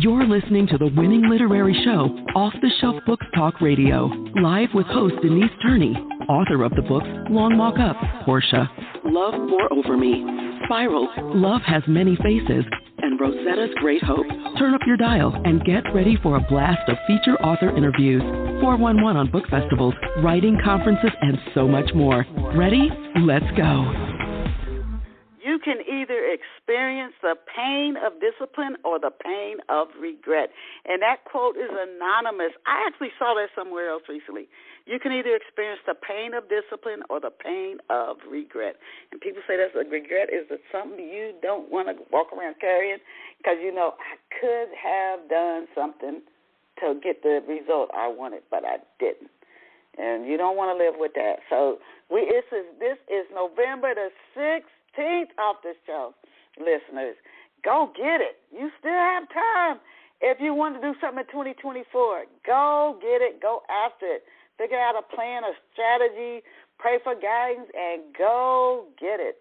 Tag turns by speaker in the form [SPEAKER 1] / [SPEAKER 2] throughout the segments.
[SPEAKER 1] You're listening to the winning literary show, Off the Shelf Books Talk Radio, live with host Denise Turney, author of the books Long Walk-Up, Portia, Love Pour Over Me, Spiral, Love Has Many Faces, and Rosetta's Great Hope. Turn up your dial and get ready for a blast of feature author interviews, 411 on book festivals, writing conferences, and so much more. Ready? Let's go.
[SPEAKER 2] You can either experience the pain of discipline or the pain of regret. And that quote is anonymous. I actually saw that somewhere else recently. You can either experience the pain of discipline or the pain of regret. And people say that's a regret is that something you don't want to walk around carrying because, you know, I could have done something to get the result I wanted, but I didn't. And you don't want to live with that. So this is November the 6th. Off the shelf, listeners. Go get it. You still have time. If you want to do something in 2024, go get it. Go after it. Figure out a plan, a strategy, pray for guidance, and go get it.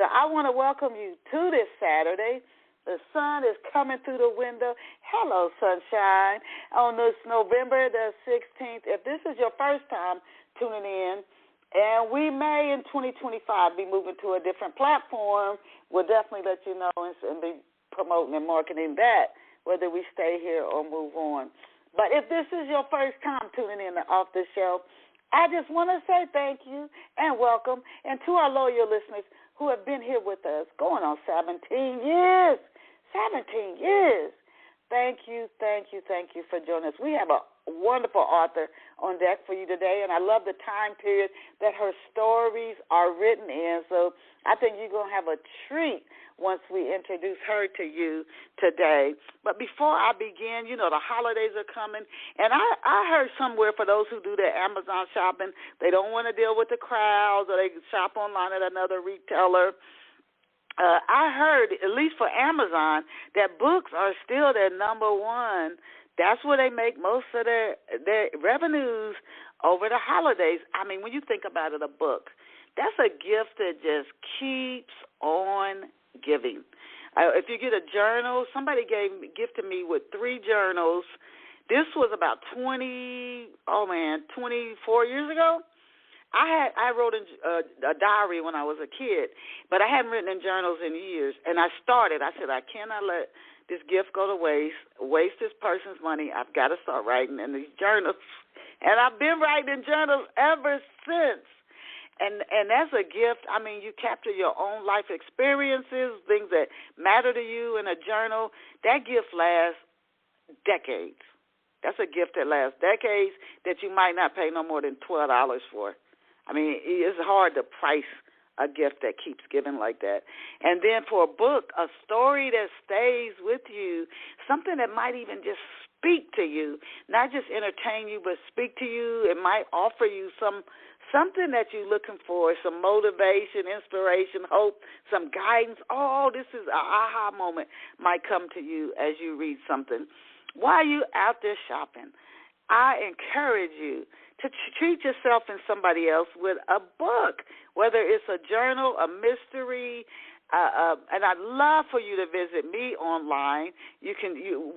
[SPEAKER 2] So I want to welcome you to this Saturday. The sun is coming through the window. Hello, sunshine. On this November the 16th, if this is your first time tuning in, and we may, in 2025, be moving to a different platform. We'll definitely let you know and be promoting and marketing that, whether we stay here or move on. But if this is your first time tuning in to Off the Shelf, I just want to say thank you and welcome. And to our loyal listeners who have been here with us, going on 17 years. 17 years. Thank you for joining us. We have a wonderful author on deck for you today, and I love the time period that her stories are written in. So I think you're going to have a treat once we introduce her to you today. But before I begin, you know, the holidays are coming, and I heard somewhere for those who do their Amazon shopping, they don't want to deal with the crowds or they shop online at another retailer. I heard, at least for Amazon, that books are still their number one. That's where they make most of their revenues over the holidays. I mean, when you think about it, a book, that's a gift that just keeps on giving. If you get a journal, somebody gifted me with 3 journals. This was about 24 years ago. I wrote a diary when I was a kid, but I hadn't written in journals in years. And I said, I cannot let this gift go to waste this person's money. I've got to start writing in these journals. And I've been writing in journals ever since. And that's a gift. I mean, you capture your own life experiences, things that matter to you in a journal. That gift lasts decades. That's a gift that lasts decades that you might not pay no more than $12 for. I mean, it's hard to price a gift that keeps giving like that. And then for a book, a story that stays with you, something that might even just speak to you, not just entertain you, but speak to you. It might offer you something that you're looking for, some motivation, inspiration, hope, some guidance. Oh, this is an aha moment might come to you as you read something. While you're out there shopping, I encourage you to treat yourself and somebody else with a book, whether it's a journal, a mystery, and I'd love for you to visit me online.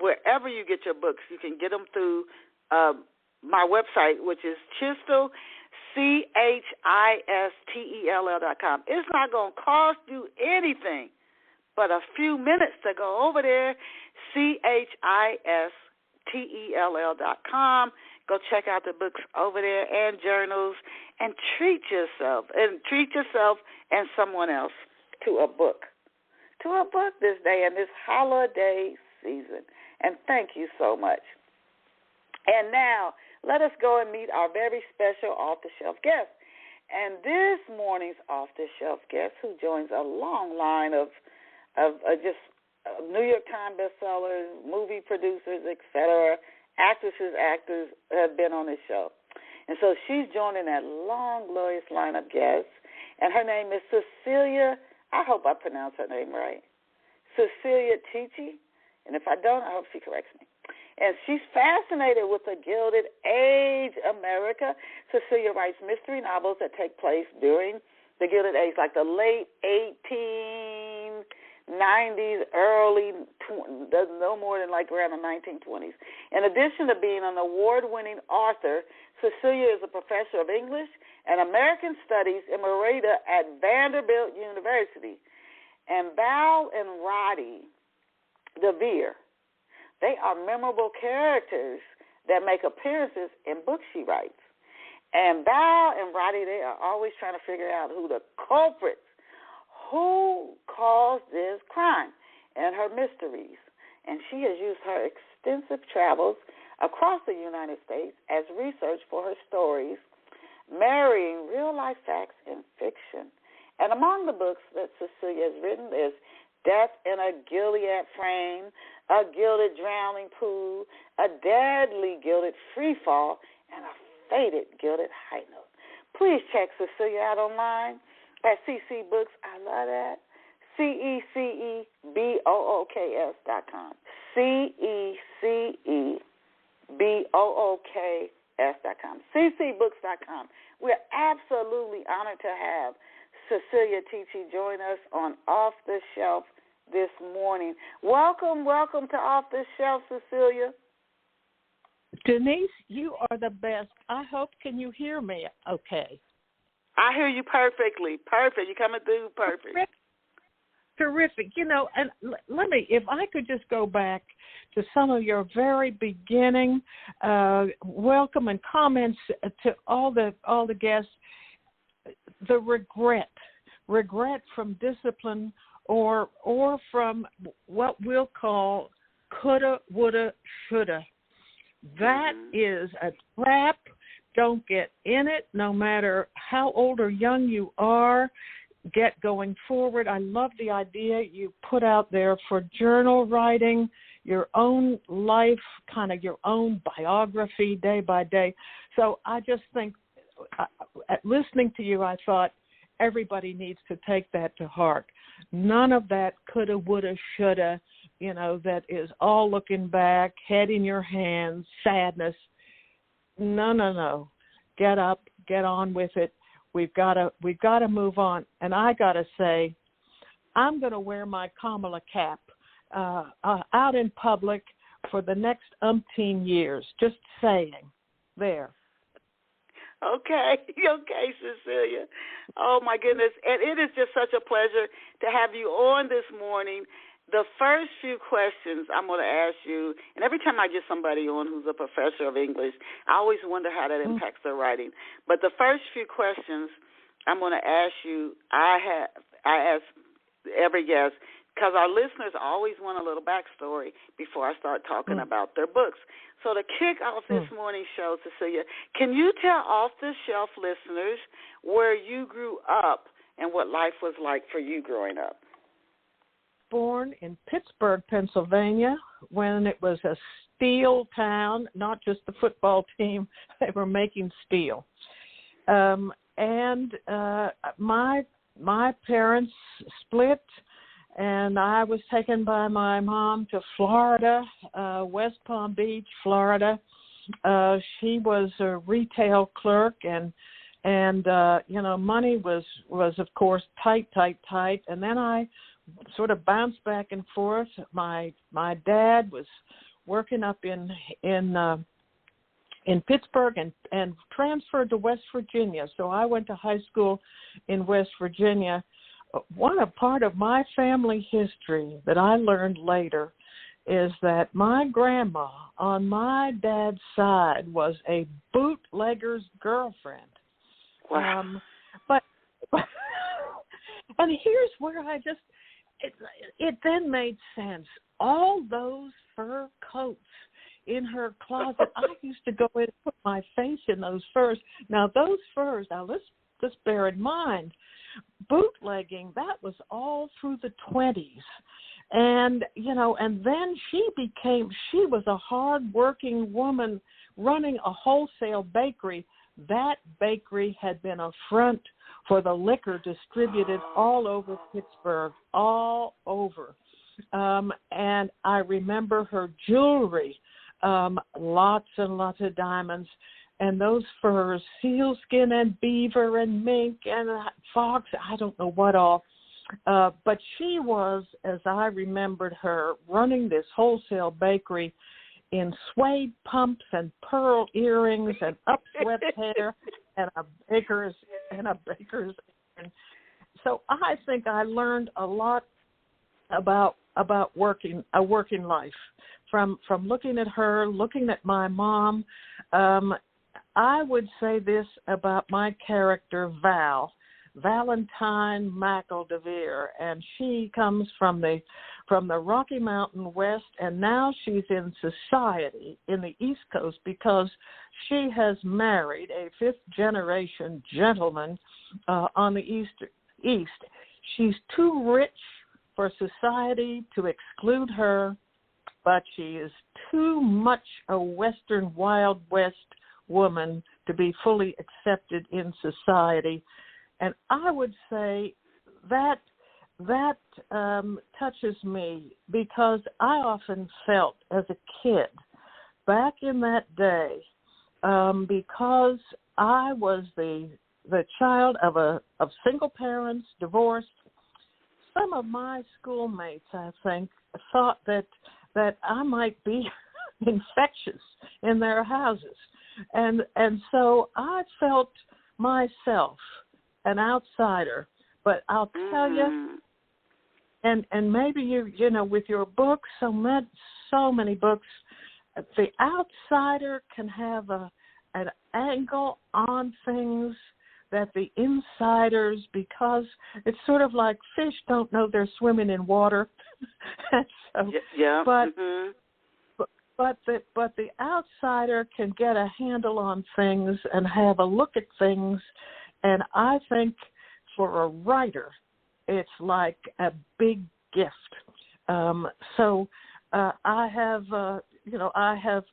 [SPEAKER 2] Wherever you get your books, you can get them through my website, which is Chistel, CHISTELL.com. It's not going to cost you anything but a few minutes to go over there, CHISTELL.com. Go check out the books over there and journals, and treat yourself and someone else to a book this day and this holiday season. And thank you so much. And now let us go and meet our very special off-the-shelf guest. And this morning's off-the-shelf guest, who joins a long line of just New York Times bestsellers, movie producers, etc., actors have been on this show. And so she's joining that long, glorious line of guests. And her name is Cecilia. I hope I pronounced her name right. Cecilia Tichi. And if I don't, I hope she corrects me. And she's fascinated with the Gilded Age America. Cecilia writes mystery novels that take place during the Gilded Age, like the late 1890s 90s, no more than like around the 1920s. In addition to being an award-winning author, Cecilia is a professor of English and American Studies emerita at Vanderbilt University. And Val and Roddy DeVere, they are memorable characters that make appearances in books she writes. And Val and Roddy, they are always trying to figure out who the culprits, who caused this crime, and her mysteries. And she has used her extensive travels across the United States as research for her stories, marrying real-life facts and fiction. And among the books that Cecilia has written is Death in a Gilead Frame, A Gilded Drowning Pool, A Deadly Gilded Free-Fall, and A Fated Gilded High Note. Please check Cecilia out online at CC Books. I love that. CECEBOOKS.com. CECEBOOKS.com. CCBooks.com. We're absolutely honored to have Cecilia Tichi join us on Off the Shelf this morning. Welcome to Off the Shelf, Cecilia.
[SPEAKER 3] Denise, you are the best. I hope, can you hear me okay?
[SPEAKER 2] I hear you perfectly. Perfect. You're coming through perfect.
[SPEAKER 3] Terrific. You know, and let me, if I could just go back to some of your very beginning welcome and comments to all the guests. The regret from discipline or from what we'll call coulda, woulda, shoulda. That is a trap. Don't get in it, no matter how old or young you are. Get going forward. I love the idea you put out there for journal writing, your own life, kind of your own biography day by day. So I just think, listening to you, I thought everybody needs to take that to heart. None of that coulda, woulda, shoulda, you know, that is all looking back, head in your hands, sadness. No. Get up, get on with it. We've got to move on. And I got to say, I'm going to wear my Kamala cap out in public for the next umpteen years. Just saying. There.
[SPEAKER 2] Okay, Cecilia. Oh, my goodness. And it is just such a pleasure to have you on this morning. The first few questions I'm going to ask you, and every time I get somebody on who's a professor of English, I always wonder how that impacts their writing. But the first few questions I'm going to ask you, I ask every guest, because our listeners always want a little backstory before I start talking about their books. So to kick off this morning's show, Cecilia, can you tell off-the-shelf listeners where you grew up and what life was like for you growing up?
[SPEAKER 3] Born in Pittsburgh, Pennsylvania, when it was a steel town, not just the football team. They were making steel. And my parents split, and I was taken by my mom to Florida, West Palm Beach, Florida. She was a retail clerk, and you know, money was of course tight. And then I sort of bounced back and forth. My dad was working up in Pittsburgh and transferred to West Virginia. So I went to high school in West Virginia. One part of my family history that I learned later is that my grandma on my dad's side was a bootlegger's girlfriend.
[SPEAKER 2] Wow.
[SPEAKER 3] But and here's where it then made sense. All those fur coats in her closet, I used to go in and put my face in those furs. Now, those furs, let's just bear in mind, bootlegging, that was all through the 20s. And, you know, and then she was a hard-working woman running a wholesale bakery. That bakery had been a front for the liquor distributed all over Pittsburgh, all over. And I remember her jewelry, lots and lots of diamonds, and those furs, sealskin and beaver and mink and fox, I don't know what all. But she was, as I remembered her, running this wholesale bakery in suede pumps and pearl earrings and upswept hair and a baker's. And so I think I learned a lot about working life from looking at her, looking at my mom. I would say this about my character, Valentine Mackle DeVere, and she comes from the Rocky Mountain West, and now she's in society in the East Coast because she has married a fifth-generation gentleman on the East. She's too rich for society to exclude her, but she is too much a Western Wild West woman to be fully accepted in society. And I would say that touches me because I often felt as a kid back in that day, because I was the child of single parents, divorced. Some of my schoolmates, I think, thought that I might be infectious in their houses, and so I felt myself an outsider. But I'll tell you, and maybe you know with your books, so many books, the outsider can have an angle on things that the insiders, because it's sort of like fish don't know they're swimming in water. So,
[SPEAKER 2] yeah.
[SPEAKER 3] But the outsider can get a handle on things and have a look at things, and I think for a writer, it's like a big gift. So I have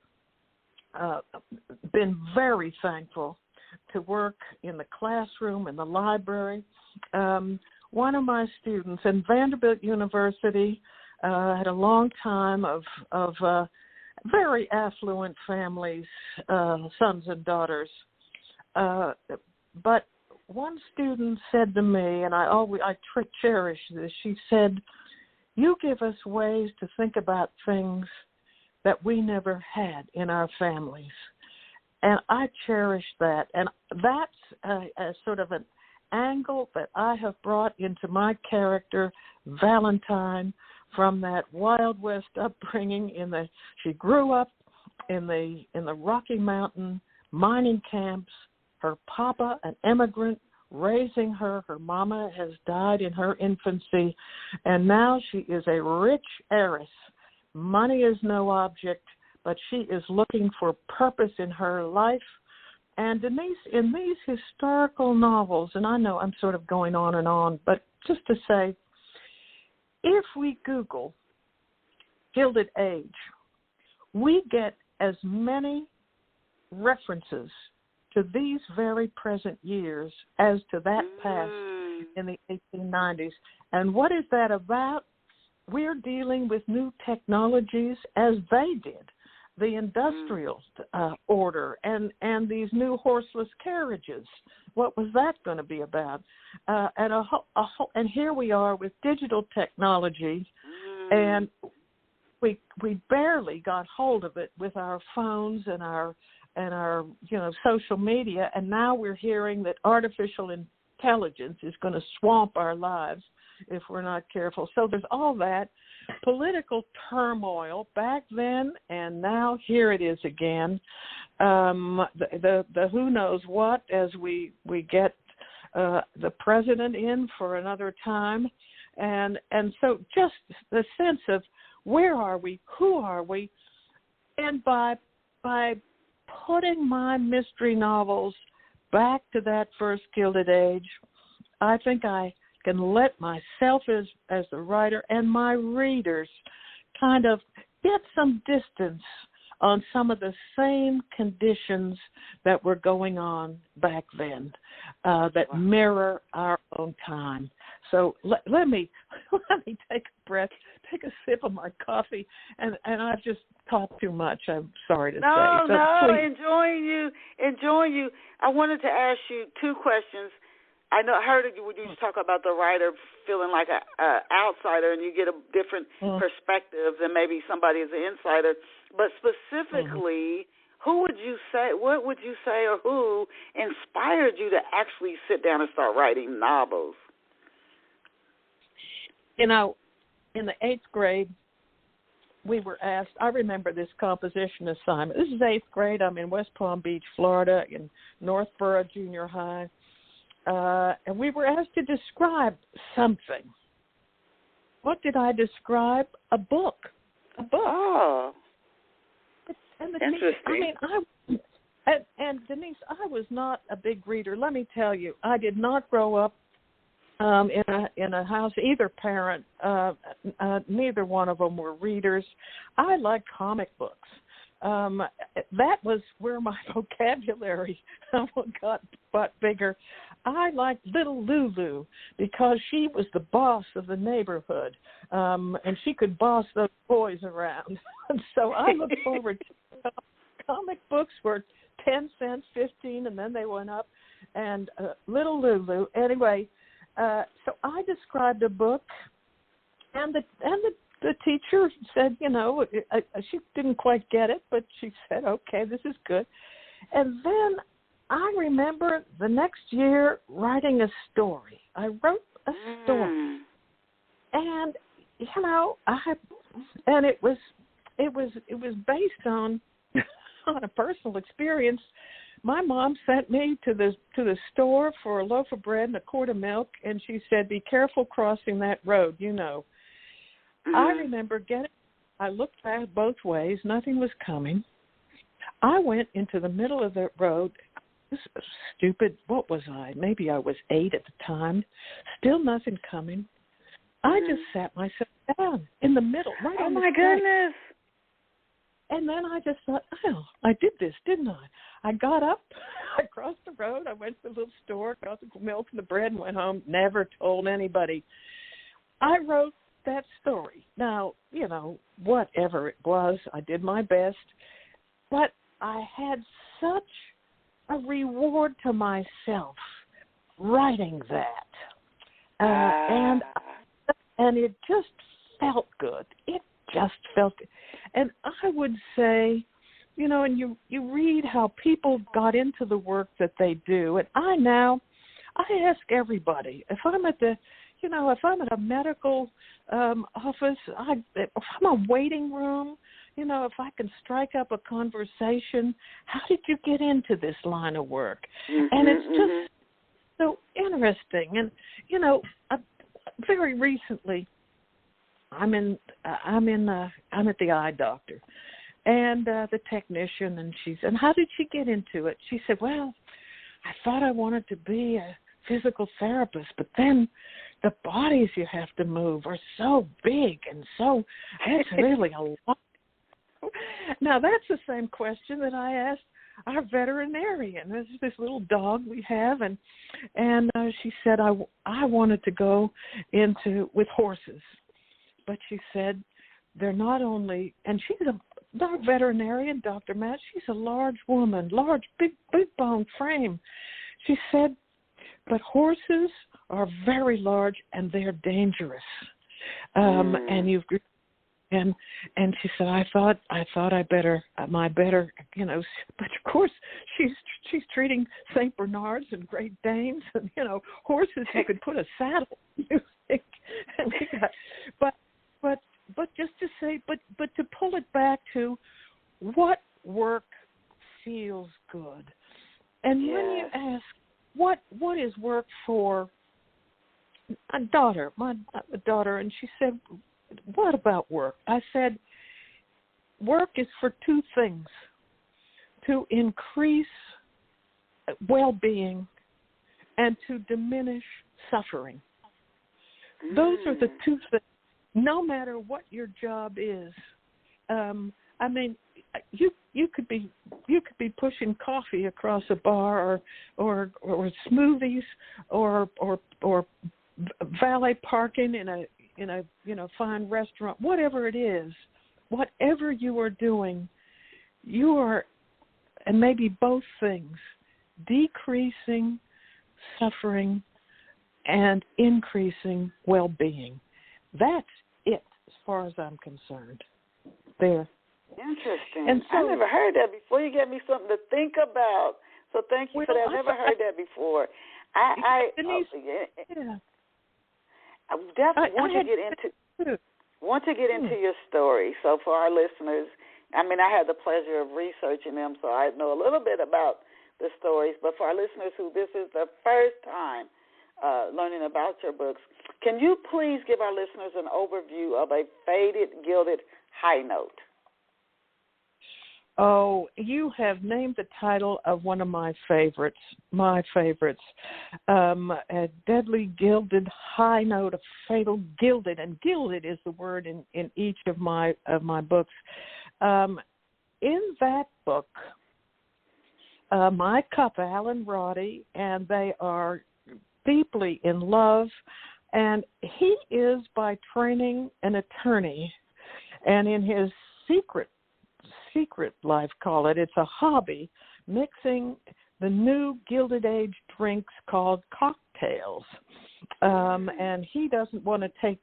[SPEAKER 3] been very thankful to work in the classroom, in the library. One of my students in Vanderbilt University had a long time of very affluent families, sons and daughters. But one student said to me, and I cherish this, she said, "You give us ways to think about things that we never had in our families." And I cherish that. And that's a sort of an angle that I have brought into my character, Valentine, from that Wild West upbringing. She grew up in the Rocky Mountain mining camps. Her papa, an immigrant, raising her. Her mama has died in her infancy. And now she is a rich heiress. Money is no object, but she is looking for purpose in her life. And Denise, in these historical novels, and I know I'm sort of going on and on, but just to say, if we Google Gilded Age, we get as many references to these very present years as to that past in the 1890s. And what is that about? We're dealing with new technologies as they did. The industrial order and these new horseless carriages. What was that going to be about? And here we are with digital technology, and we barely got hold of it with our phones and our social media, and now we're hearing that artificial intelligence is going to swamp our lives if we're not careful. So there's all that political turmoil back then, and now here it is again. The who knows what as we get the president in for another time, and so just the sense of where are we, who are we, and by putting my mystery novels back to that first Gilded Age, I think I can let myself as the writer and my readers kind of get some distance on some of the same conditions that were going on back then that mirror our own time. So let me take a breath, take a sip of my coffee, and I've just talked too much. I'm sorry to say.
[SPEAKER 2] No, enjoying you. I wanted to ask you two questions. I heard you when you talk about the writer feeling like a outsider, and you get a different perspective than maybe somebody is an insider. But specifically, who would you say? What would you say, or who inspired you to actually sit down and start writing novels?
[SPEAKER 3] You know, in the 8th grade, we were asked, I remember this composition assignment. This is 8th grade. I'm in West Palm Beach, Florida, in Northborough Junior High. And we were asked to describe something. What did I describe? A book. A book.
[SPEAKER 2] Oh.
[SPEAKER 3] Interesting. And Denise, I was not a big reader. Let me tell you, I did not grow up in a house. Either parent, neither one of them were readers. I liked comic books. That was where my vocabulary got bigger. I liked Little Lulu because she was the boss of the neighborhood, and she could boss those boys around. And so I looked forward to comic books were 10 cents, 15, and then they went up. And Little Lulu. Anyway, so I described a book, and the teacher said, you know, she didn't quite get it, but she said, okay, this is good. And then I remember the next year writing a story. I wrote a story, and you know, it was based on a personal experience. My mom sent me to the store for a loaf of bread and a quart of milk, and she said, "Be careful crossing that road, you know." I remember I looked back both ways. Nothing was coming. I went into the middle of the road. This was stupid. What was I? Maybe I was 8 at the time. Still nothing coming. I just sat myself down in the middle. Right on my
[SPEAKER 2] goodness.
[SPEAKER 3] And then I just thought, oh, I did this, didn't I? I got up, I crossed the road, I went to the little store, got the milk and the bread and went home, never told anybody. I wrote that story. Now, you know, whatever it was, I did my best, but I had such a reward to myself writing that. And it just felt good. It just felt good. And I would say, you know, and you read how people got into the work that they do. And I ask everybody, if I'm at a medical office, if I'm a waiting room, you know, if I can strike up a conversation, how did you get into this line of work? And it's just so interesting. And, you know, very recently, I'm at the eye doctor, and the technician, and she said, "How did she get into it?" She said, "Well, I thought I wanted to be a physical therapist, but then the bodies you have to move are so big, and so it's really a lot." Now that's the same question that I asked our veterinarian. This is this little dog we have, and she said I wanted to go with horses. But she said they're not only, and she's a veterinarian, Dr. Matt, she's a large woman, big bone frame. She said, but horses are very large and they're dangerous. And she said, I thought I better, you know, but of course she's treating St. Bernards and Great Danes and, you know, horses you could put a saddle, you think, and but just to say, but to pull it back to what work feels good. And when you ask, what is work for my daughter, and she said, what about work? I said, work is for two things: to increase well-being and to diminish suffering. Those are the two things. No matter what your job is, I mean, you could be pushing coffee across a bar, or smoothies, or valet parking in a fine restaurant. Whatever it is, whatever you are doing, you are, and maybe both things, decreasing suffering and increasing well-being. That's it, as far as I'm concerned. There.
[SPEAKER 2] Interesting.
[SPEAKER 3] And so,
[SPEAKER 2] I never heard that before. You gave me something to think about. So thank you for that. I've never heard that before. I definitely want to get into your story. So for our listeners, I mean, I had the pleasure of researching them, so I know a little bit about the stories. But for our listeners who this is the first time learning about your books, can you please give our listeners an overview of a Fated Gilded High Note?
[SPEAKER 3] Oh, you have named the title of one of my favorites. A Deadly Gilded High Note, a Fatal Gilded, and gilded is the word in each of my books. In that book, my couple, Val and Roddy, and they are deeply in love, and he is by training an attorney, and in his secret life, call it, it's a hobby, mixing the new Gilded Age drinks called cocktails. And he doesn't want to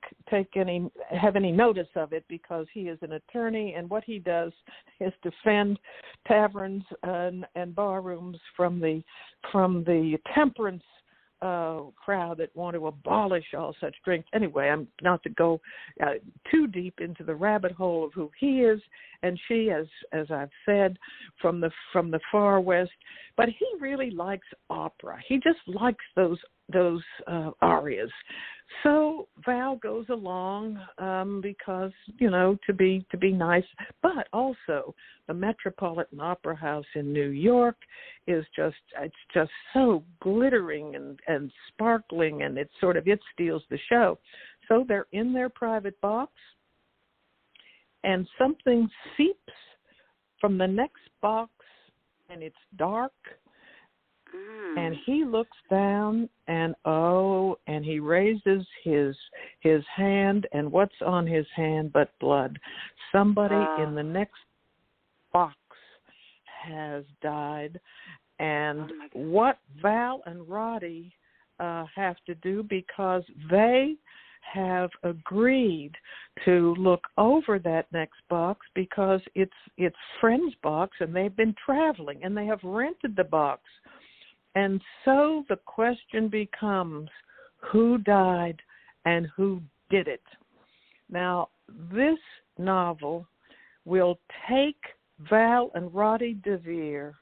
[SPEAKER 3] have any notice of it because he is an attorney, and what he does is defend taverns and bar rooms from the temperance crowd that want to abolish all such drinks. Anyway, I'm not to go too deep into the rabbit hole of who he is and she, as I've said, from the far west. But he really likes opera. He just likes those arias. So Val goes along because, to be nice, but also the Metropolitan Opera House in New York is just so glittering and sparkling, and it steals the show. So they're in their private box, and something seeps from the next box, and it's dark. And he looks down, and he raises his hand, and what's on his hand but blood? Somebody in the next box has died, and what Val and Roddy have to do, because they have agreed to look over that next box because it's friend's box, and they've been traveling, and they have rented the box. And so the question becomes, who died and who did it? Now, this novel will take Val and Roddy DeVere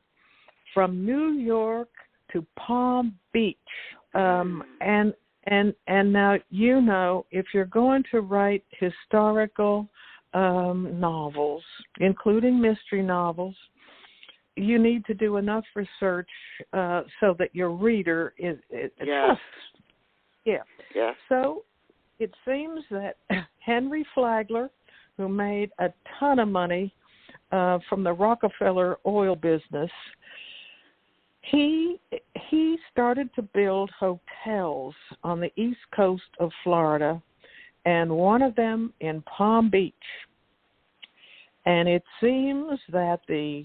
[SPEAKER 3] from New York to Palm Beach. And now, if you're going to write historical novels, including mystery novels, you need to do enough research so that your reader is trusts. Yeah. So it seems that Henry Flagler, who made a ton of money from the Rockefeller oil business, he started to build hotels on the east coast of Florida, and one of them in Palm Beach. And it seems that the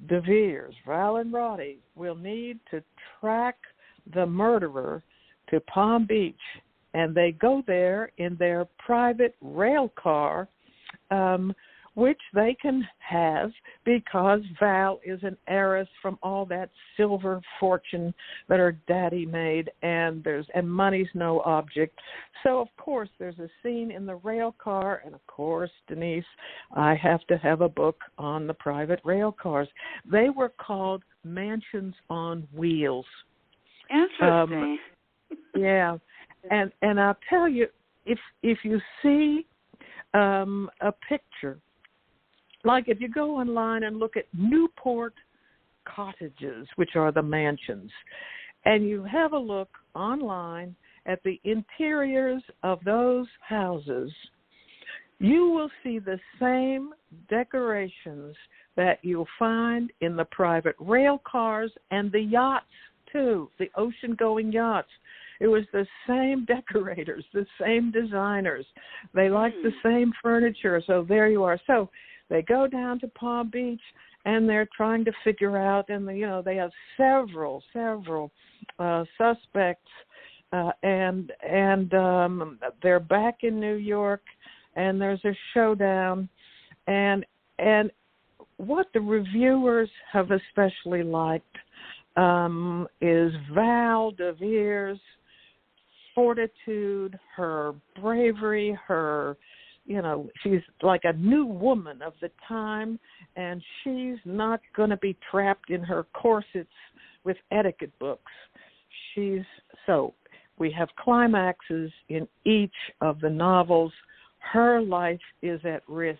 [SPEAKER 3] DeVeres, Val and Roddy, will need to track the murderer to Palm Beach, and they go there in their private rail car, which they can have because Val is an heiress from all that silver fortune that her daddy made, and money's no object. So, of course, there's a scene in the rail car, and, of course, Denise, I have to have a book on the private rail cars. They were called mansions on wheels.
[SPEAKER 2] Interesting.
[SPEAKER 3] Yeah, and I'll tell you, if you see a picture, like if you go online and look at Newport cottages, which are the mansions, and you have a look online at the interiors of those houses, you will see the same decorations that you'll find in the private rail cars and the yachts, too, the ocean-going yachts. It was the same decorators, the same designers. They liked the same furniture, so there you are. So they go down to Palm Beach, and they're trying to figure out, and they have several suspects and they're back in New York, and there's a showdown, and what the reviewers have especially liked is Val DeVere's fortitude, her bravery, her, she's like a new woman of the time, and she's not going to be trapped in her corsets with etiquette books. So we have climaxes in each of the novels. Her life is at risk,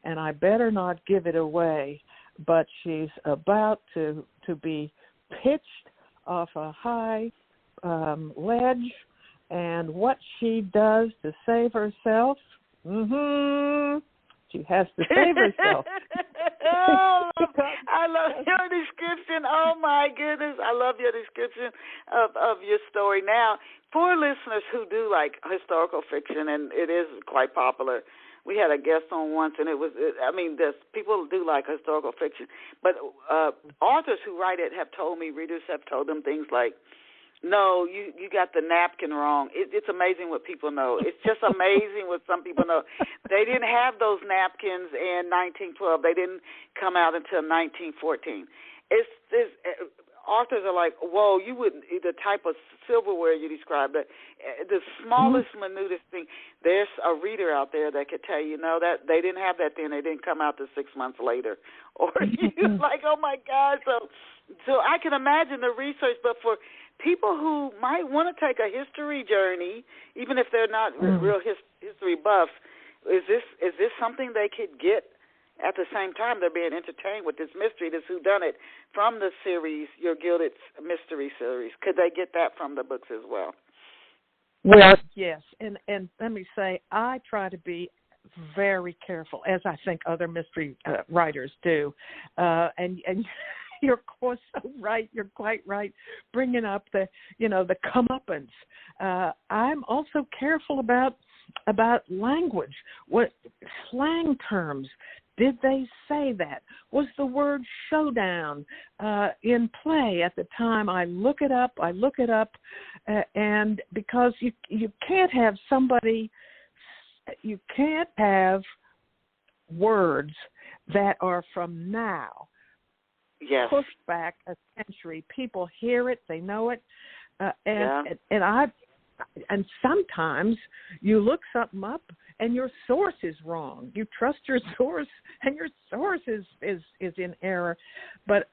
[SPEAKER 3] and I better not give it away, but she's about to be pitched off a high ledge, and what she does to save herself, she has to save herself.
[SPEAKER 2] I love your description. Oh, my goodness. I love your description of your story. Now, for listeners who do like historical fiction, and it is quite popular, we had a guest on once, and there's people do like historical fiction, but authors who write it have told me, readers have told them things like, no, you got the napkin wrong. It's amazing what people know. It's just amazing what some people know. They didn't have those napkins in 1912. They didn't come out until 1914. Authors are like, whoa, you wouldn't, the type of silverware you described, the smallest, minutest thing. There's a reader out there that could tell you, no, that they didn't have that then. They didn't come out till 6 months later. Or you're like, oh, my God. So I can imagine the research, but for people who might want to take a history journey, even if they're not real history buffs, is this something they could get at the same time they're being entertained with this mystery, this whodunit from the series, your Gilded Mystery series? Could they get that from the books as well?
[SPEAKER 3] Well, yes, and let me say, I try to be very careful, as I think other mystery writers do, and you're of course so right. You're quite right. Bringing up the comeuppance. I'm also careful about language. What slang terms? Did they say that? Was the word showdown in play at the time? I look it up, and because you can't have words that are from now.
[SPEAKER 2] Yes.
[SPEAKER 3] Pushed back a century. People hear it, they know it, and sometimes you look something up and your source is wrong. You trust your source, and your source is in error. But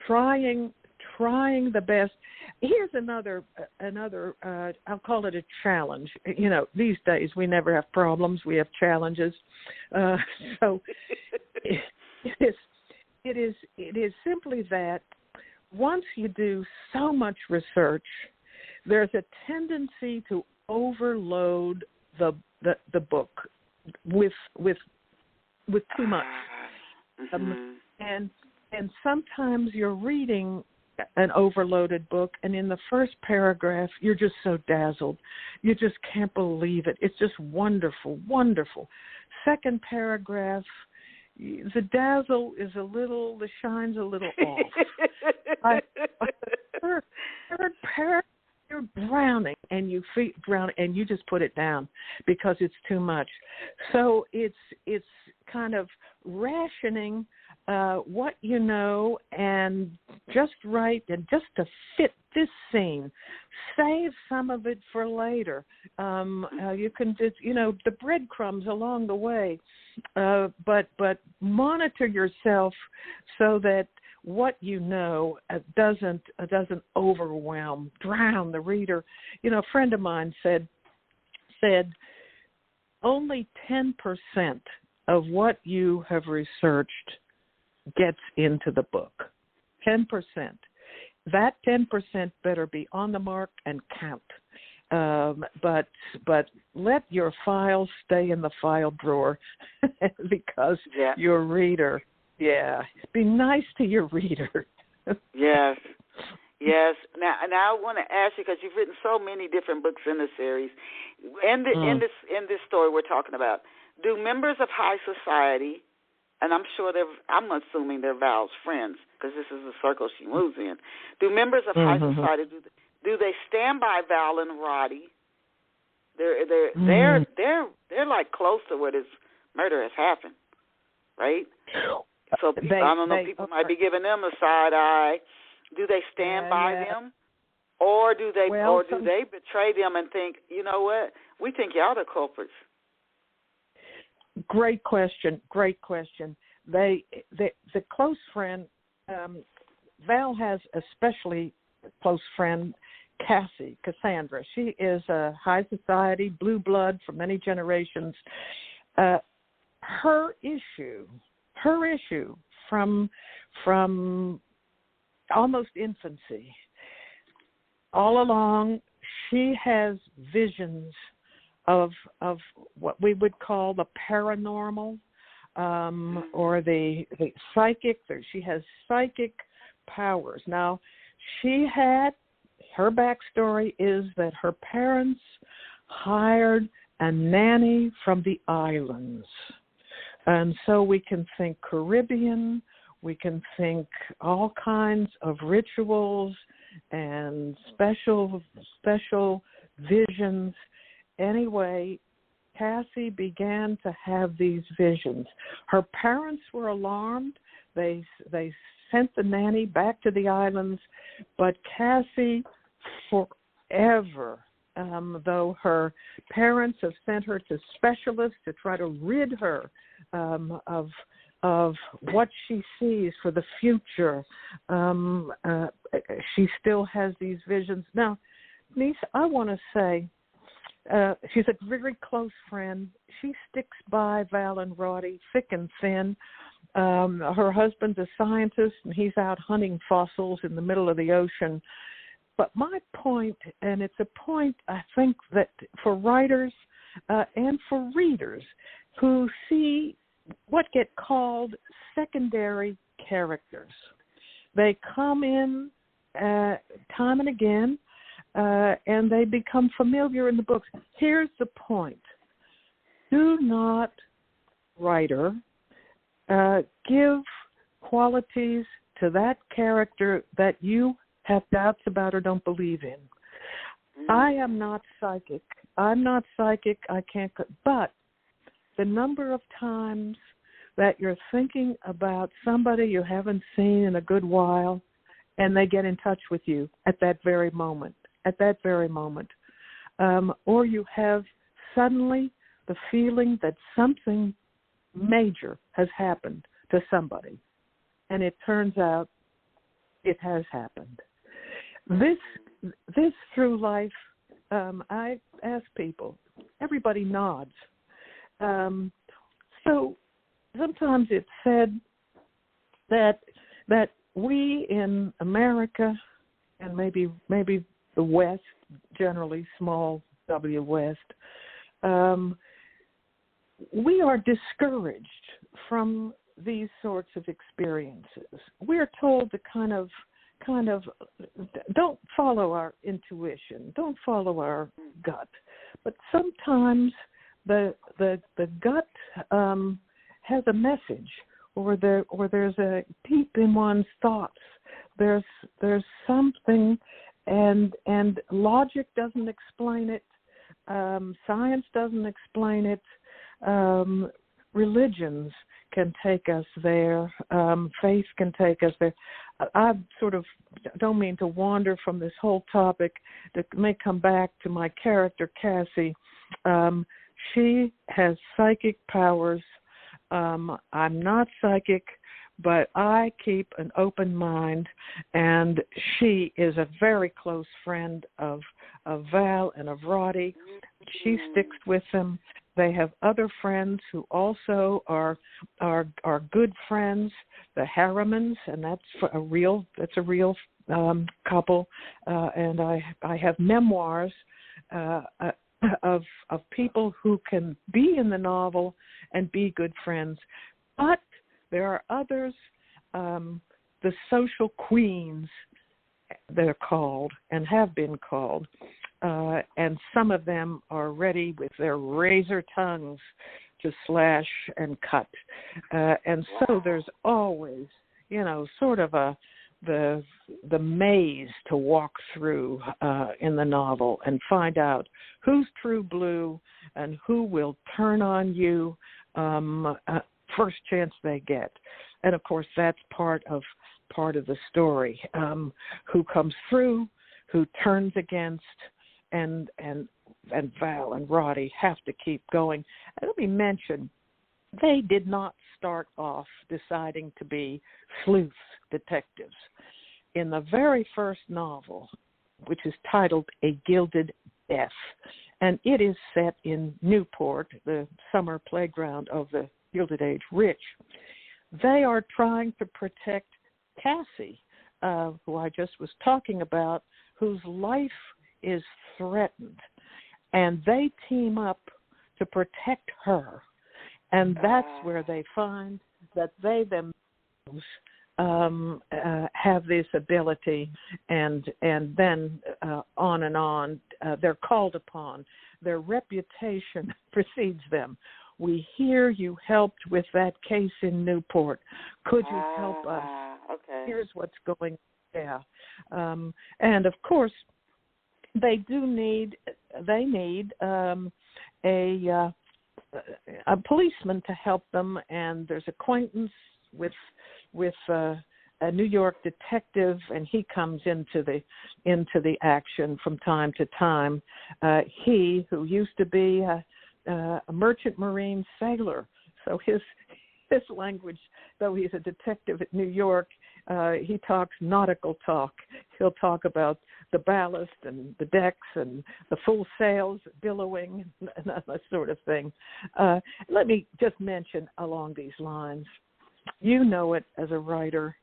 [SPEAKER 3] trying the best. Here's another. I'll call it a challenge. These days we never have problems; we have challenges. So It is simply that once you do so much research, there's a tendency to overload the book with too much, and sometimes you're reading an overloaded book, and in the first paragraph you're just so dazzled, you just can't believe it. It's just wonderful, wonderful. Second paragraph, the dazzle is the shine's a little off. Third paragraph, you're drowning, and you just put it down because it's too much. So it's kind of rationing what you know, and just right, and just to fit this scene, save some of it for later. You can just, the breadcrumbs along the way, but monitor yourself so that what you know doesn't drown the reader. A friend of mine said only 10% of what you have researched gets into the book. 10%. That 10% better be on the mark and count. But let your files stay in the file drawer because your reader, be nice to your reader.
[SPEAKER 2] Yes. Now I want to ask you, because you've written so many different books in the series. In this story we're talking about, do members of high society, and I'm assuming they're Val's friends, because this is the circle she moves in. Do members of high society, Do they stand by Val and Roddy? They're like close to where this murder has happened, right? So I don't know. People might be giving them a side eye. Do they stand by them, or do they betray them and think, you know what? We think y'all the culprits.
[SPEAKER 3] Great question. The close friend, Val has a especially close friend, Cassandra. She is a high society, blue blood for many generations. Her issue from almost infancy, all along, she has visions of what we would call the paranormal, or the psychic. She has psychic powers. Now, her backstory is that her parents hired a nanny from the islands. And so we can think Caribbean, we can think all kinds of rituals and special visions. Anyway, Cassie began to have these visions. Her parents were alarmed. They sent the nanny back to the islands, but Cassie forever, though her parents have sent her to specialists to try to rid her of what she sees for the future, she still has these visions. Now, Denise, I want to say, she's a very close friend. She sticks by Val and Roddy thick and thin. Her husband's a scientist, and he's out hunting fossils in the middle of the ocean. But my point, and it's a point I think that for writers and for readers who see what get called secondary characters, they come in time and again, and they become familiar in the books. Here's the point. Do not, writer, give qualities to that character that you have doubts about or don't believe in. I am not psychic. I can't, but the number of times that you're thinking about somebody you haven't seen in a good while, and they get in touch with you at that very moment, or you have suddenly the feeling that something major has happened to somebody, and it turns out it has happened. This through life, I ask people, everybody nods. So sometimes it's said that we in America, and maybe the West, generally small W West, we are discouraged from these sorts of experiences. We're told to kind of don't follow our intuition, don't follow our gut. But sometimes the gut has a message, or there's a deep in one's thoughts. There's something, and logic doesn't explain it. Science doesn't explain it. Religions can take us there. Faith can take us there. I sort of don't mean to wander from this whole topic. That may come back to my character, Cassie. She has psychic powers. I'm not psychic, but I keep an open mind, and she is a very close friend of Val and of Roddy. She sticks with them. They have other friends who also are good friends, the Harrimans, and that's a real couple. And I have memoirs of people who can be in the novel and be good friends. But there are others, the social queens, they're called and have been called. And some of them are ready with their razor tongues to slash and cut. And so there's always, sort of the maze to walk through in the novel and find out who's true blue and who will turn on you first chance they get. And of course, that's part of the story. Who comes through, who turns against, and Val and Roddy have to keep going. And let me mention, they did not start off deciding to be sleuth detectives. In the very first novel, which is titled A Gilded Death, and it is set in Newport, the summer playground of the Gilded Age rich, they are trying to protect Cassie, who I just was talking about, whose life is threatened. And they team up to protect her. And that's where they find that they themselves have this ability, and then on and on, they're called upon. Their reputation precedes them. We hear you helped with that case in Newport. Could you help us?
[SPEAKER 2] Okay.
[SPEAKER 3] Here's what's going on. And of course, they need a policeman to help them, and there's acquaintance with a New York detective, and he comes into the action from time to time. He, who used to be a merchant marine sailor, so his language, though he's a detective at New York, he talks nautical talk. He'll talk about the ballast and the decks and the full sails, billowing, and that sort of thing. Let me just mention along these lines, you know it as a writer,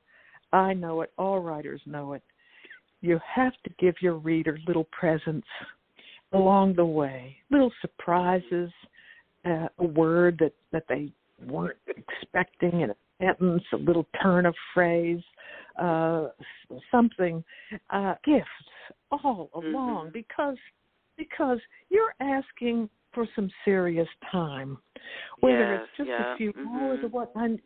[SPEAKER 3] I know it, all writers know it. You have to give your reader little presents along the way, little surprises, a word that they weren't expecting in a sentence, a little turn of phrase, something, gifts all along, because you're asking for some serious time, whether it's just a few hours or what, and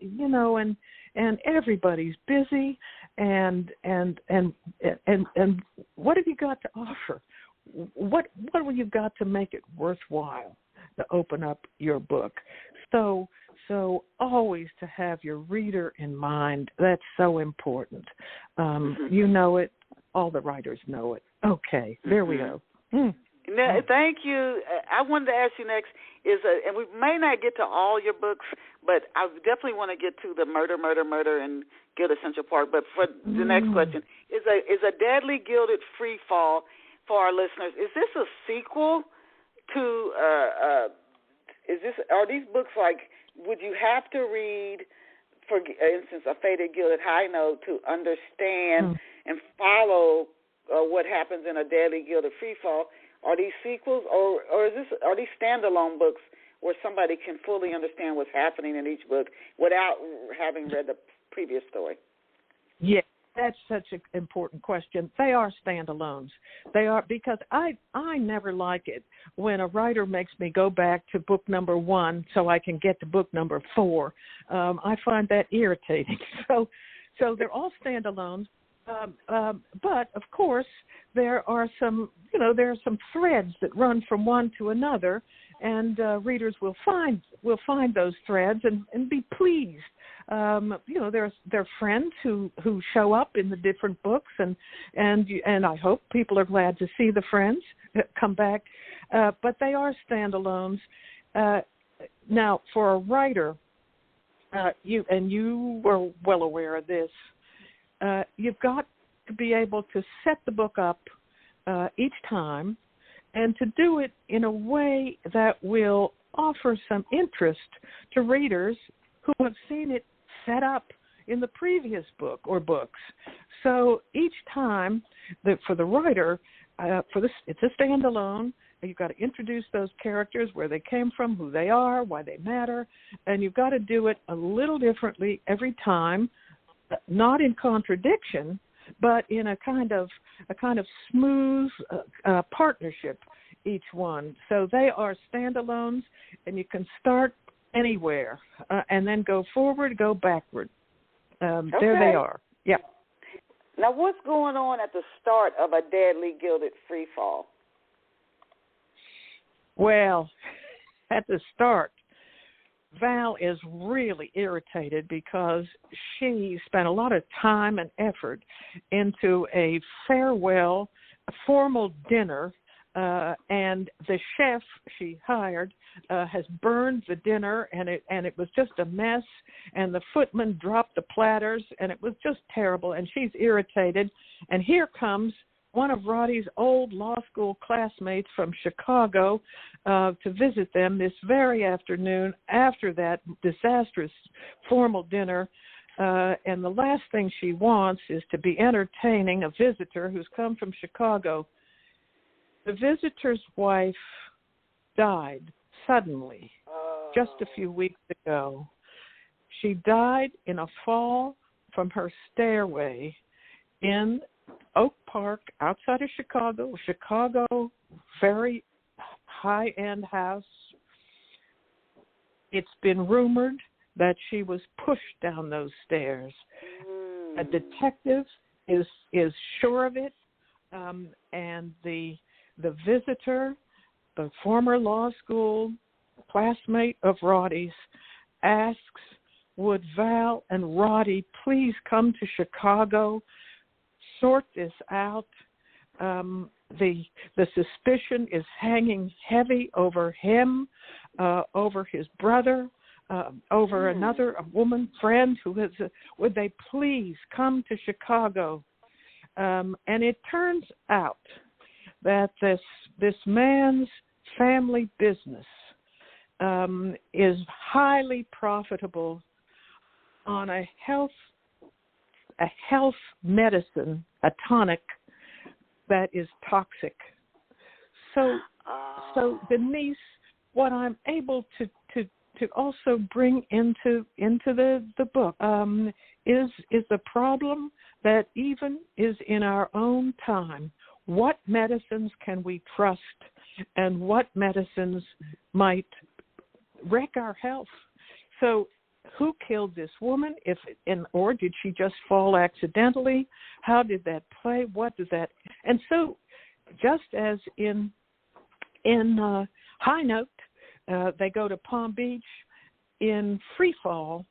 [SPEAKER 3] everybody's busy, and what have you got to offer? What have you got to make it worthwhile to open up your book? So always to have your reader in mind, that's so important. You know it, all the writers know it. Okay, there we go.
[SPEAKER 2] Now, thank you. I wanted to ask you next and we may not get to all your books, but I definitely want to get to the murder, and Gilded Central Park. But for the next question, is a Deadly Gilded Free-Fall for our listeners? Is this a sequel to? Are these books like? Would you have to read, for instance, a Fated Gilded High Note to understand and follow what happens in a Deadly Gilded Free-Fall? Are these sequels, or are these standalone books where somebody can fully understand what's happening in each book without having read the previous story?
[SPEAKER 3] Yeah, that's such an important question. They are standalones. They are, because I never like it when a writer makes me go back to book number 1 so I can get to book number 4. I find that irritating. So they're all standalones. But of course, there are some threads that run from one to another, and readers will find those threads and be pleased. There are friends who show up in the different books, and I hope people are glad to see the friends come back. But they are standalones. Now, for a writer, you were well aware of this. You've got to be able to set the book up each time, and to do it in a way that will offer some interest to readers who have seen it set up in the previous book or books. So each time, for the writer, it's a standalone. You've got to introduce those characters, where they came from, who they are, why they matter, and you've got to do it a little differently every time. Not in contradiction, but in a kind of smooth partnership, each one. So they are standalones, and you can start anywhere and then go forward, go backward. There they are. Yeah.
[SPEAKER 2] Now, what's going on at the start of a Deadly Gilded Free-Fall?
[SPEAKER 3] Well, at the start, Val is really irritated because she spent a lot of time and effort into a farewell, formal dinner, and the chef she hired has burned the dinner, and it was just a mess, and the footman dropped the platters, and it was just terrible, and she's irritated. And here comes one of Roddy's old law school classmates from Chicago to visit them this very afternoon after that disastrous formal dinner. And the last thing she wants is to be entertaining a visitor who's come from Chicago. The visitor's wife died suddenly just a few weeks ago. She died in a fall from her stairway in Oak Park outside of Chicago, very high-end house. It's been rumored that she was pushed down those stairs. A detective is sure of it, and the visitor, the former law school classmate of Roddy's, asks, would Val and Roddy please come to Chicago, sort this out? The suspicion is hanging heavy over him, over his brother, over a woman friend who has. Would they please come to Chicago? And it turns out that this man's family business is highly profitable on a health medicine, a tonic that is toxic. So Denise, what I'm able to also bring into the book is the problem that even is in our own time. What medicines can we trust, and what medicines might wreck our health? So, who killed this woman? Or did she just fall accidentally? How did that play? What does that? And so, just as in High Note, they go to Palm Beach. In Free-Fall,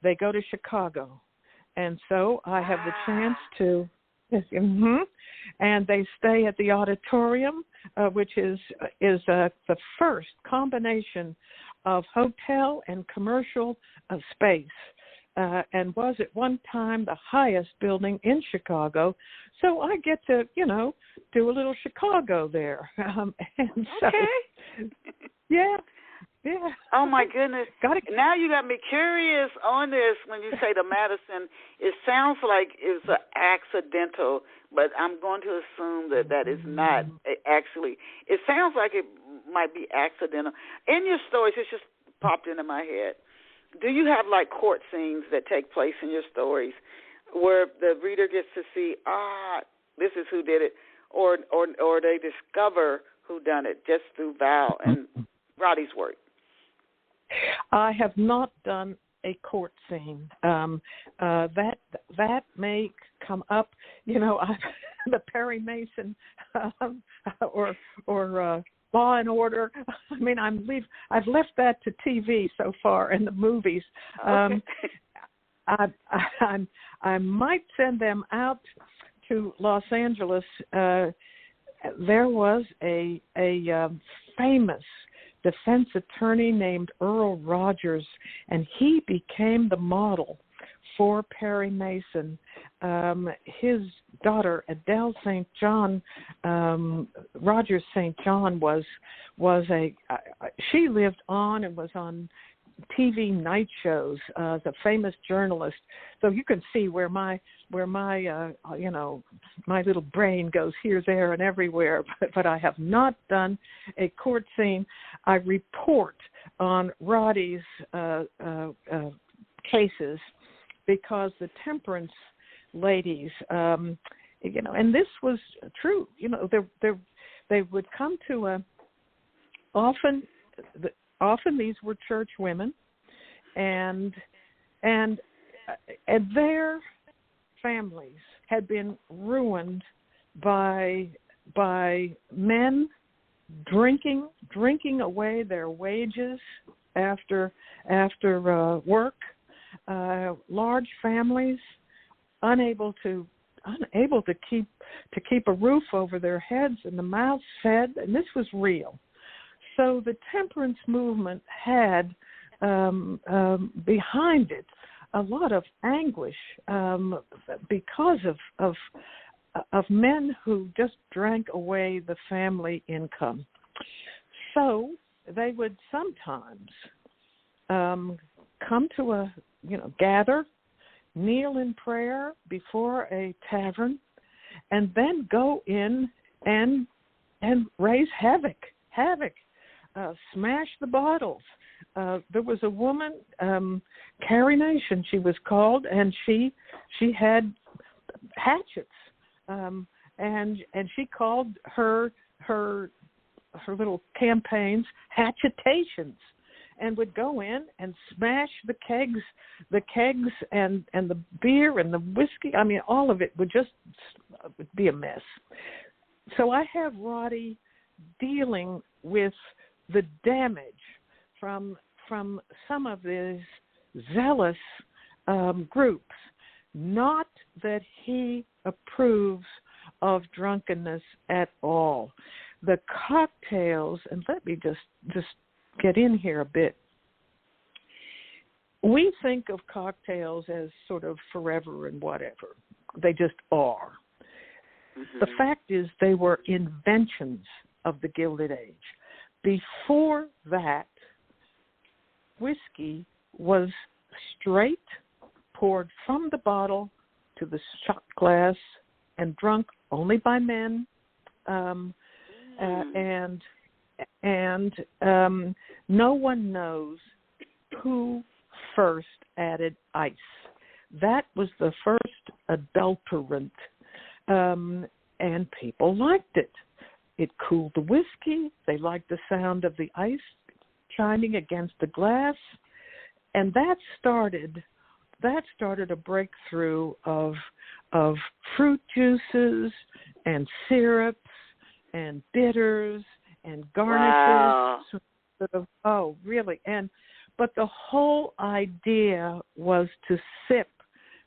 [SPEAKER 3] they go to Chicago, and so I have the chance to. And they stay at the auditorium, which is the first combination of hotel and commercial space, and was at one time the highest building in Chicago. So I get to, do a little Chicago there. And so, yeah.
[SPEAKER 2] Oh, my goodness. Now you got me curious on this when you say the medicine. It sounds like it's accidental, but I'm going to assume that is not actually. It sounds like it might be accidental. In your stories, it just popped into my head. Do you have, like, court scenes that take place in your stories where the reader gets to see, this is who did it, or they discover who done it just through Val and Roddy's work?
[SPEAKER 3] I have not done a court scene. That may come up. The Perry Mason or Law and Order. I mean, I've left that to TV so far and the movies.
[SPEAKER 2] Okay.
[SPEAKER 3] I might send them out to Los Angeles. There was a famous defense attorney named Earl Rogers, and he became the model for Perry Mason. His daughter, Adele St. John, Rogers St. John, she lived on and was on TV night shows, the famous journalist. So you can see where my my little brain goes here, there, and everywhere. But I have not done a court scene. I report on Roddy's cases because the temperance ladies, and this was true. They would come to often these were church women, and there families had been ruined by men drinking away their wages after work. Large families unable to keep a roof over their heads and the mouths fed, and this was real. So the temperance movement had behind it a lot of anguish because of men who just drank away the family income. So they would sometimes come to gather, kneel in prayer before a tavern, and then go in and raise havoc, smash the bottles. There was a woman, Carrie Nation, she was called, and she had hatchets, and she called her little campaigns hatchetations, and would go in and smash the kegs and the beer and the whiskey. I mean, all of it would be a mess. So I have Roddy dealing with the damage from some of these zealous groups. Not that he approves of drunkenness at all. The cocktails, and let me just get in here a bit. We think of cocktails as sort of forever and whatever. They just are. Mm-hmm. The fact is they were inventions of the Gilded Age. Before that, whiskey was straight, poured from the bottle to the shot glass, and drunk only by men, and no one knows who first added ice. That was the first adulterant, and people liked it. It cooled the whiskey. They liked the sound of the ice chiming against the glass, and that started a breakthrough of fruit juices and syrups and bitters and garnishes.
[SPEAKER 2] Wow.
[SPEAKER 3] Oh, really? But the whole idea was to sip,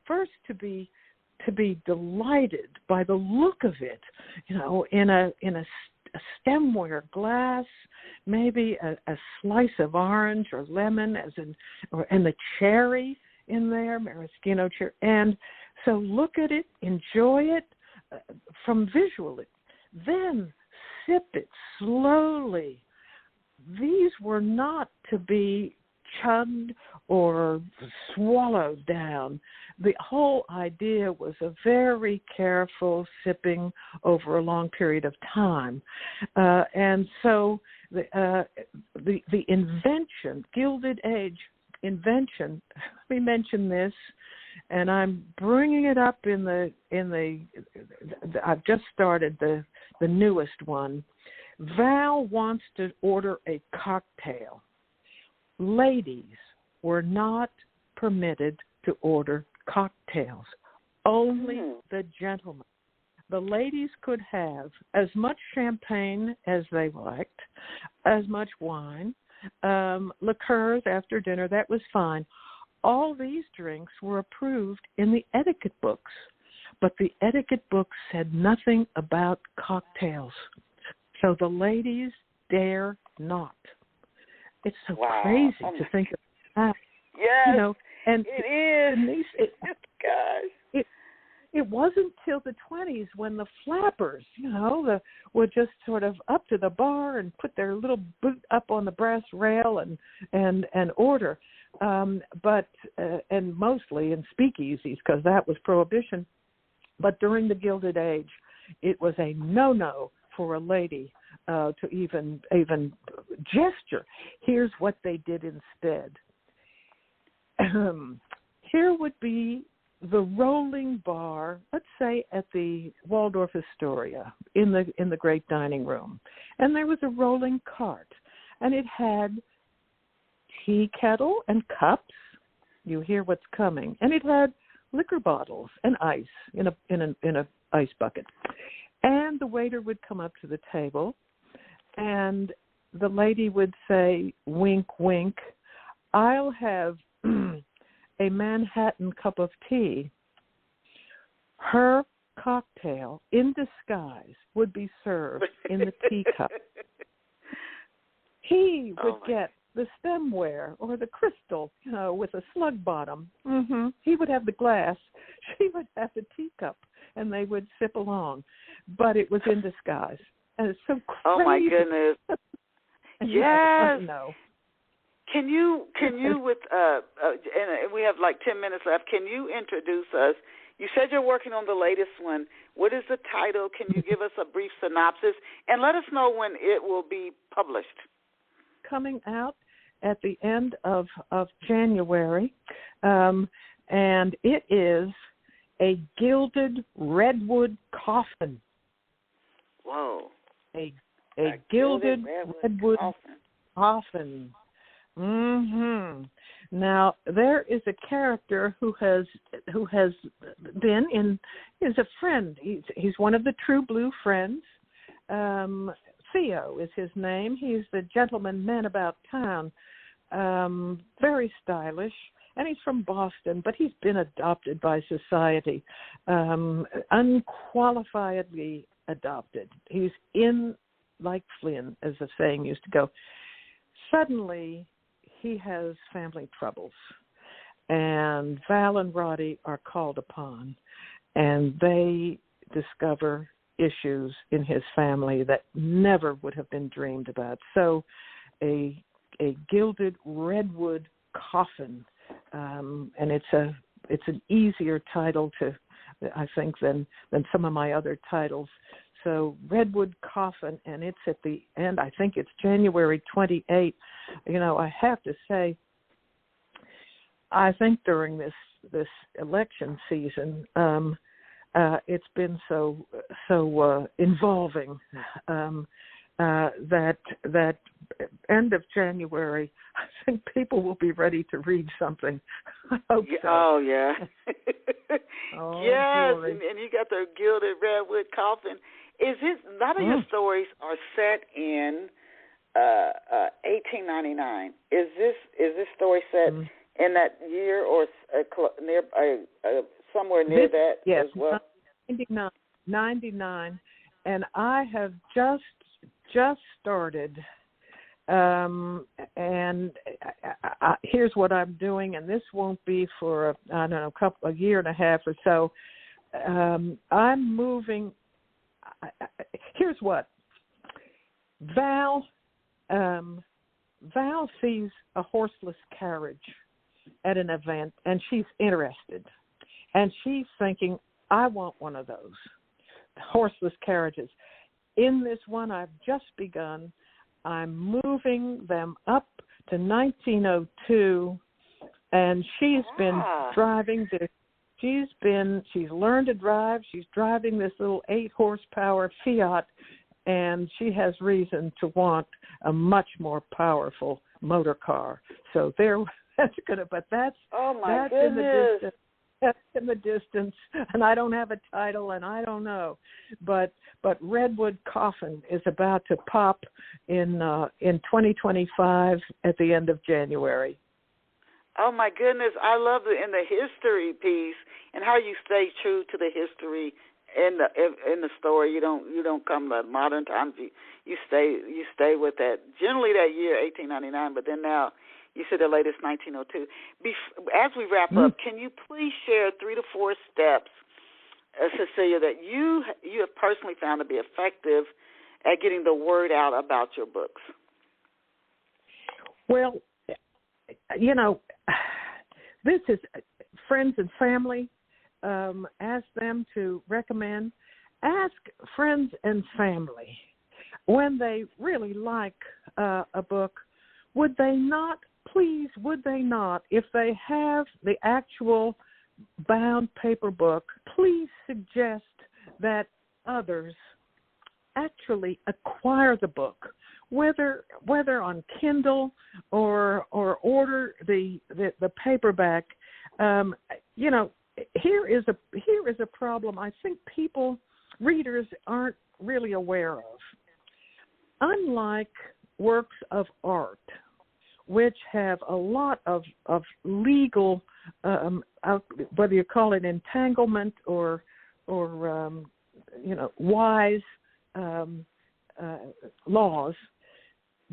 [SPEAKER 3] first to be delighted by the look of it, in a stemware glass, maybe a slice of orange or lemon, and the cherry in there, maraschino cherry, and so look at it, enjoy it from visually, then sip it slowly. These were not to be chugged or swallowed down. The whole idea was a very careful sipping over a long period of time. And so the invention, Gilded Age invention, let me mention this, and I'm bringing it up in the I've just started the newest one. Val wants to order a cocktail. Ladies were not permitted to order cocktails. Only the gentlemen. The ladies could have as much champagne as they liked, as much wine, liqueurs after dinner, that was fine. All these drinks were approved in the etiquette books, but the etiquette books said nothing about cocktails. So the ladies dare not. It's so crazy to think of that.
[SPEAKER 2] Yes,
[SPEAKER 3] and
[SPEAKER 2] it is.
[SPEAKER 3] Denise,
[SPEAKER 2] gosh.
[SPEAKER 3] It wasn't till the 20s when the flappers, would just sort of up to the bar and put their little boot up on the brass rail and order. But mostly in speakeasies, because that was prohibition. But during the Gilded Age, it was a no-no for a lady to even gesture. Here's what they did instead. Here would be the rolling bar, let's say at the Waldorf Astoria in the great dining room, and there was a rolling cart, and it had tea kettle and cups. You hear what's coming, and it had liquor bottles and ice in a ice bucket. And the waiter would come up to the table, and the lady would say, wink, wink, I'll have a Manhattan cup of tea. Her cocktail, in disguise, would be served in the teacup. He would get the stemware or the crystal, with a slug bottom. Mm-hmm. He would have the glass. She would have the teacup, and they would sip along. But it was in disguise. And it's so crazy.
[SPEAKER 2] Oh, my goodness. Yes.
[SPEAKER 3] No.
[SPEAKER 2] Can you with and we have like 10 minutes left, can you introduce us? You said you're working on the latest one. What is the title? Can you give us a brief synopsis? And let us know when it will be published.
[SPEAKER 3] Coming out at the end of January, and it is a gilded redwood coffin.
[SPEAKER 2] Whoa.
[SPEAKER 3] A gilded redwood coffin. Mm-hmm. Now, there is a character who has been in, is a friend. He's one of the True Blue friends. Theo is his name. He's the gentleman man about town. Very stylish. And he's from Boston, but he's been adopted by society. Unqualifiedly adopted. He's in like Flynn, as the saying used to go. Suddenly, he has family troubles, and Val and Roddy are called upon, and they discover issues in his family that never would have been dreamed about. So a gilded redwood coffin, and it's an easier title to, I think, than some of my other titles. So Redwood Coffin, and it's at the end. I think it's January 28th. I have to say, I think during this election season, it's been so involving that end of January, I think people will be ready to read something. I hope so.
[SPEAKER 2] Oh, yeah.
[SPEAKER 3] Oh,
[SPEAKER 2] yes,
[SPEAKER 3] boy.
[SPEAKER 2] and you got the Gilded Redwood Coffin. Is it, a lot of your stories are set in 1899. Is this story set in that year or near somewhere near that
[SPEAKER 3] yes,
[SPEAKER 2] as well?
[SPEAKER 3] 99, and I have just started. And here's what I'm doing, and this won't be for a year and a half or so. I'm moving. Here's what Val sees a horseless carriage at an event, and she's interested, and she's thinking, I want one of those horseless carriages. In this one I've just begun, I'm moving them up to 1902, and she's been driving this. She's learned to drive. She's driving this little 8-horsepower Fiat, and she has reason to want a much more powerful motor car. So that's in the distance. That's in the distance, and I don't have a title, and I don't know, but Redwood Coffin is about to pop in 2025 at the end of January.
[SPEAKER 2] Oh my goodness, I love it in the history piece and how you stay true to the history in the story. You don't come to modern times. You stay with that, generally that year 1899, but then now. You said the latest 1902. As we wrap up, can you please share 3 to 4 steps, Cecilia, that you have personally found to be effective at getting the word out about your books?
[SPEAKER 3] Well, this is friends and family. Ask them to recommend. Ask friends and family when they really like a book, would they not, if they have the actual bound paper book, please suggest that others actually acquire the book, whether on Kindle or order the paperback. here is a problem I think readers aren't really aware of. Unlike works of art, which have a lot of legal, whether you call it entanglement or wise laws,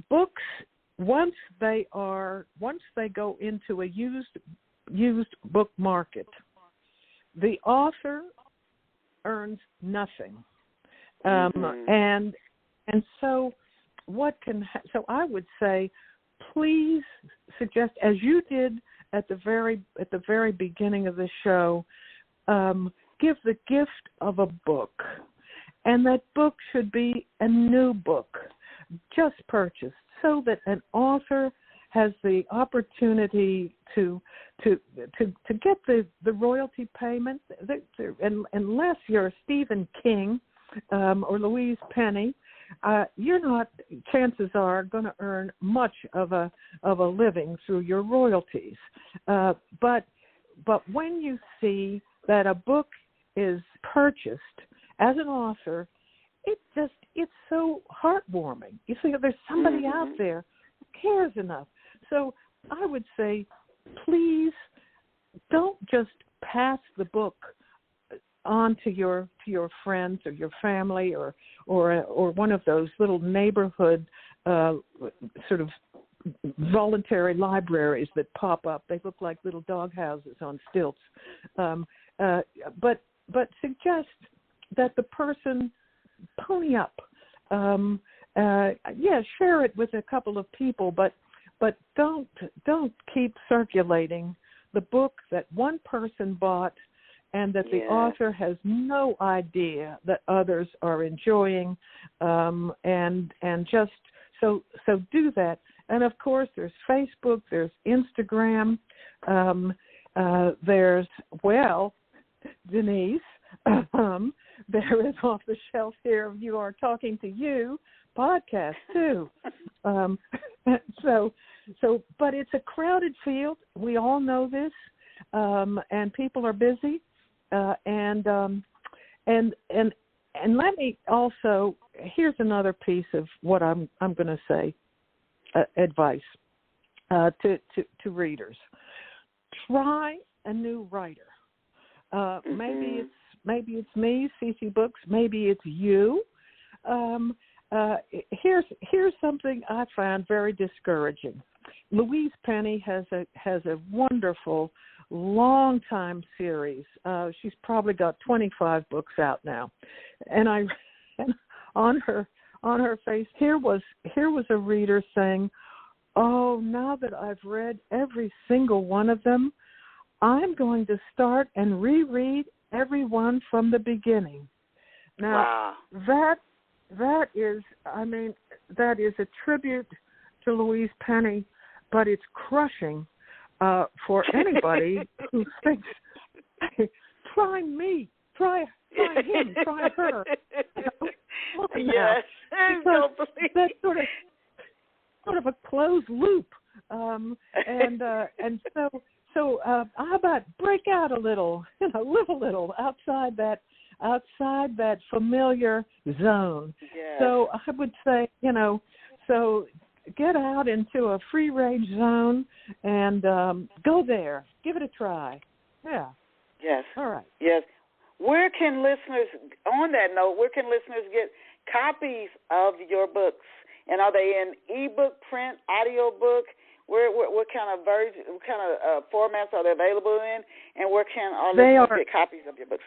[SPEAKER 3] books once they go into a used book market, the author earns nothing, and so so I would say, please suggest, as you did at the very beginning of the show, give the gift of a book, and that book should be a new book, just purchased, so that an author has the opportunity to get the royalty payment. Unless you're Stephen King or Louise Penny, you're not, chances are, going to earn much of a living through your royalties. But when you see that a book is purchased as an author, it's so heartwarming. You think there's somebody out there who cares enough. So I would say, please don't just pass the book on to your friends or your family or one of those little neighborhood sort of voluntary libraries that pop up. They look like little dog houses on stilts. But suggest that the person pony up. Share it with a couple of people, but don't keep circulating the book that one person bought and that the author has no idea that others are enjoying, and just so do that. And of course, there's Facebook, there's Instagram, there's Denise. There is Off the Shelf here. You Are Talking to You podcast too. But it's a crowded field. We all know this, and people are busy. And let me also, here's another piece of what I'm going to say, advice to readers. Try a new writer. Maybe it's me, Cece Books. Maybe it's you. Here's something I found very discouraging. Louise Penny has a wonderful long-time series. She's probably got 25 books out now, and on her face here was a reader saying, "Oh, now that I've read every single one of them, I'm going to start and reread every one from the beginning." Now, that is a tribute to Louise Penny, but it's crushing for anybody who thinks, try me, try him, try her.
[SPEAKER 2] Yes,
[SPEAKER 3] that's sort of a closed loop, and so how about break out a little, live a little outside that familiar zone.
[SPEAKER 2] Yes.
[SPEAKER 3] So I would say, so get out into a free range zone and go there. Give it a try. Yeah.
[SPEAKER 2] Yes.
[SPEAKER 3] All right.
[SPEAKER 2] Yes. Where can listeners get copies of your books? And are they in ebook, print, audio book? What kind of version, what kind of formats are they available in? And where can our listeners get copies of your books?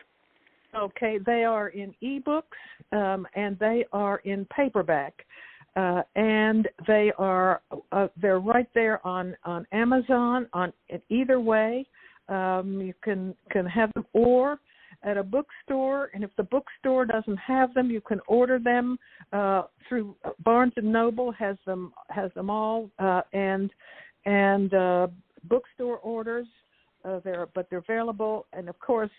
[SPEAKER 3] Okay, they are in ebooks and they are in paperback. And they're right there on Amazon. On either way, you can have them, or at a bookstore. And if the bookstore doesn't have them, you can order them through Barnes and Noble has them all, and bookstore orders. They're available, and of course,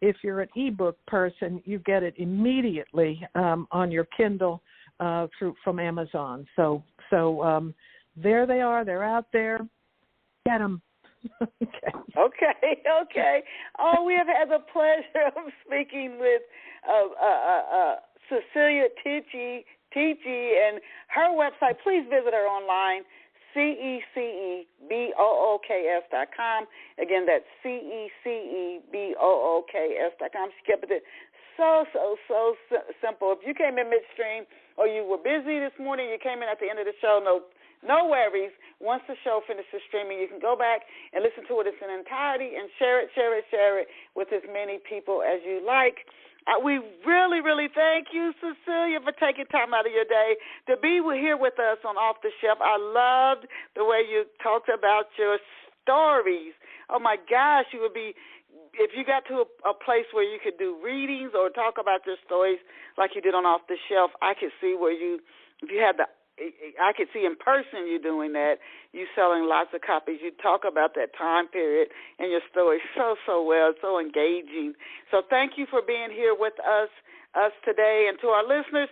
[SPEAKER 3] if you're an ebook person, you get it immediately on your Kindle from Amazon. So there they are. They're out there. Get them.
[SPEAKER 2] Okay. Oh, we have had the pleasure of speaking with Cecilia Tichi, and her website. Please visit her online, CECEBOOKS.com. Again, that's CECEBOOKS.com. She kept it so simple. If you came in midstream or you were busy this morning, you came in at the end of the show, no worries. Once the show finishes streaming, you can go back and listen to it in its entirety and share it with as many people as you like. We really, really thank you, Cecilia, for taking time out of your day to be here with us on Off the Shelf. I loved the way you talked about your stories. Oh, my gosh, you would be, if you got to a place where you could do readings or talk about your stories like you did on Off the Shelf, I could see where I could see in person you doing that, you selling lots of copies. You talk about that time period and your story so well, so engaging. So thank you for being here with us today. And to our listeners,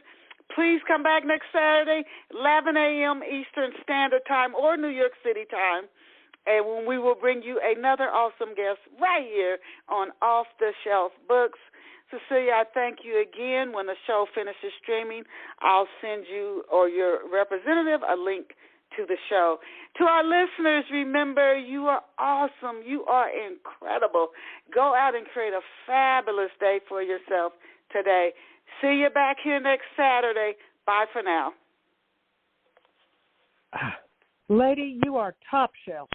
[SPEAKER 2] please come back next Saturday, 11 a.m. Eastern Standard Time or New York City time, and when we will bring you another awesome guest right here on Off the Shelf Books. Cecilia, I thank you again. When the show finishes streaming, I'll send you or your representative a link to the show. To our listeners, remember, you are awesome. You are incredible. Go out and create a fabulous day for yourself today. See you back here next Saturday. Bye for now.
[SPEAKER 3] Lady, you are top shelf.